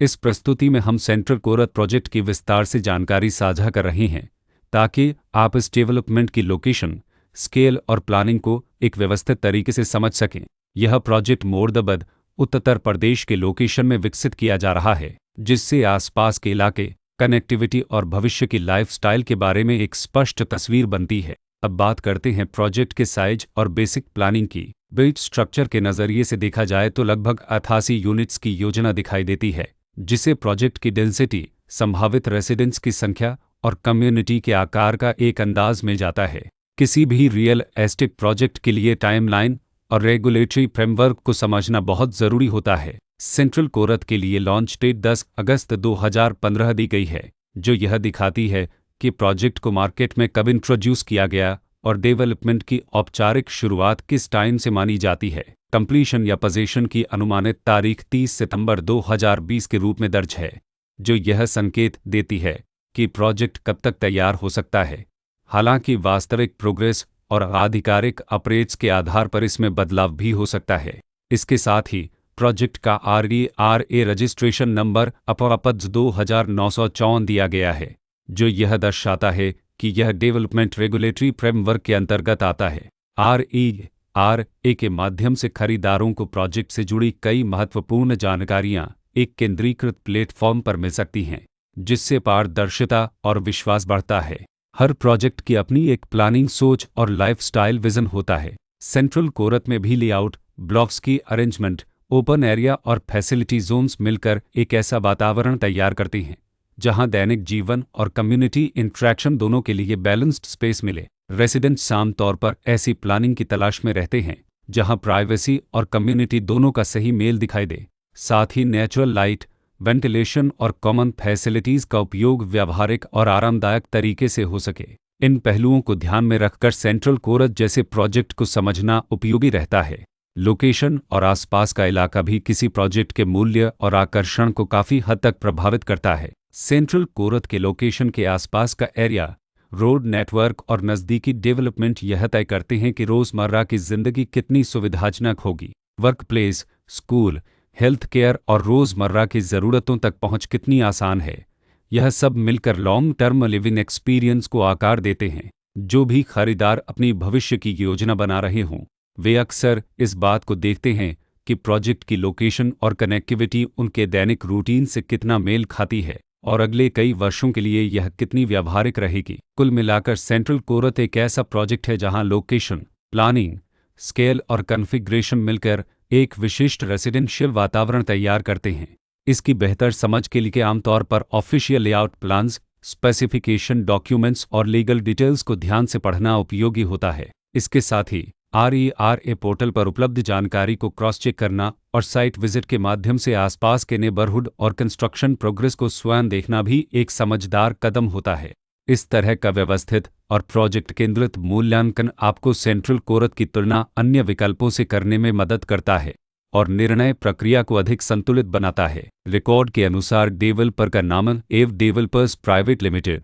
इस प्रस्तुति में हम सेंट्रल कोरत प्रोजेक्ट की विस्तार से जानकारी साझा कर रहे हैं ताकि आप इस डेवलपमेंट की लोकेशन, स्केल और प्लानिंग को एक व्यवस्थित तरीके से समझ सकें। यह प्रोजेक्ट मोरदाबाद, उत्तर प्रदेश के लोकेशन में विकसित किया जा रहा है, जिससे आसपास के इलाके, कनेक्टिविटी और भविष्य की लाइफस्टाइल के बारे में एक स्पष्ट तस्वीर बनती है। अब बात करते हैं प्रोजेक्ट के साइज और बेसिक प्लानिंग की। बिल्ड स्ट्रक्चर के नज़रिए से देखा जाए तो लगभग 88 यूनिट्स की योजना दिखाई देती है, जिसे प्रोजेक्ट की डेंसिटी, संभावित रेसिडेंट्स की संख्या और कम्युनिटी के आकार का एक अंदाज मिल जाता है। किसी भी रियल एस्टेट प्रोजेक्ट के लिए टाइमलाइन और रेगुलेटरी फ्रेमवर्क को समझना बहुत ज़रूरी होता है। सेंट्रल कोरत के लिए लॉन्च डेट 10 अगस्त 2015 दी गई है, जो यह दिखाती है कि प्रोजेक्ट को मार्केट में कब इंट्रोड्यूस किया गया और डेवलपमेंट की औपचारिक शुरुआत किस टाइम से मानी जाती है। कंप्लीशन या पोजीशन की अनुमानित तारीख 30 सितंबर 2020 के रूप में दर्ज है, जो यह संकेत देती है कि प्रोजेक्ट कब तक तैयार हो सकता है। हालांकि वास्तविक प्रोग्रेस और आधिकारिक अपडेट्स के आधार पर इसमें बदलाव भी हो सकता है। इसके साथ ही प्रोजेक्ट का RERA रजिस्ट्रेशन नंबर अपवापद 2954 दिया गया है, जो यह दर्शाता है कि यह डेवलपमेंट रेगुलेटरी फ्रेमवर्क के अंतर्गत आता है। RERA के माध्यम से खरीदारों को प्रोजेक्ट से जुड़ी कई महत्वपूर्ण जानकारियां एक केंद्रीकृत प्लेटफॉर्म पर मिल सकती हैं, जिससे पारदर्शिता और विश्वास बढ़ता है। हर प्रोजेक्ट की अपनी एक प्लानिंग सोच और लाइफस्टाइल विजन होता है। सेंट्रल कोरत में भी लेआउट, ब्लॉक्स की अरेंजमेंट, ओपन एरिया और फैसिलिटी जोन्स मिलकर एक ऐसा वातावरण तैयार करते हैं जहां दैनिक जीवन और कम्युनिटी इंटरेक्शन दोनों के लिए बैलेंस्ड स्पेस मिले। रेसिडेंट्स आमतौर पर ऐसी प्लानिंग की तलाश में रहते हैं जहां प्राइवेसी और कम्युनिटी दोनों का सही मेल दिखाई दे। साथ ही नेचुरल लाइट, वेंटिलेशन और कॉमन फैसिलिटीज़ का उपयोग व्यावहारिक और आरामदायक तरीके से हो सके। इन पहलुओं को ध्यान में रखकर सेंट्रल कोरत जैसे प्रोजेक्ट को समझना उपयोगी रहता है। लोकेशन और आसपास का इलाका भी किसी प्रोजेक्ट के मूल्य और आकर्षण को काफ़ी हद तक प्रभावित करता है। सेंट्रल कोरत के लोकेशन के आसपास का एरिया, रोड नेटवर्क और नज़दीकी डेवलपमेंट यह तय करते हैं कि रोज़मर्रा की ज़िंदगी कितनी सुविधाजनक होगी। Work place, school, health care और रोज़मर्रा की ज़रूरतों तक पहुंच कितनी आसान है। यह सब मिलकर लॉन्ग टर्म लिविंग एक्सपीरियंस को आकार देते हैं। जो भी खरीदार अपनी भविष्य की योजना बना रहे हों, वे अक्सर इस बात को देखते हैं कि प्रोजेक्ट की लोकेशन और कनेक्टिविटी उनके दैनिक रूटीन से कितना मेल खाती है और अगले कई वर्षों के लिए यह कितनी व्यावहारिक रहेगी। कुल मिलाकर सेंट्रल कोरत एक ऐसा प्रोजेक्ट है जहां लोकेशन, प्लानिंग, स्केल और कॉन्फ़िगरेशन मिलकर एक विशिष्ट रेसिडेंशियल वातावरण तैयार करते हैं। इसकी बेहतर समझ के लिए आमतौर पर official layout plans, specification documents और लीगल डिटेल्स को ध्यान से पढ़ना उपयोगी होता है। इसके साथ ही RERA पोर्टल पर उपलब्ध जानकारी को क्रॉस चेक करना और साइट विजिट के माध्यम से आसपास के नेबरहुड और कंस्ट्रक्शन प्रोग्रेस को स्वयं देखना भी एक समझदार कदम होता है। इस तरह का व्यवस्थित और प्रोजेक्ट केंद्रित मूल्यांकन आपको सेंट्रल कोरत की तुलना अन्य विकल्पों से करने में मदद करता है और निर्णय प्रक्रिया को अधिक संतुलित बनाता है। रिकॉर्ड के अनुसार डेवलपर का नाम एव डेवलपर्स प्राइवेट लिमिटेड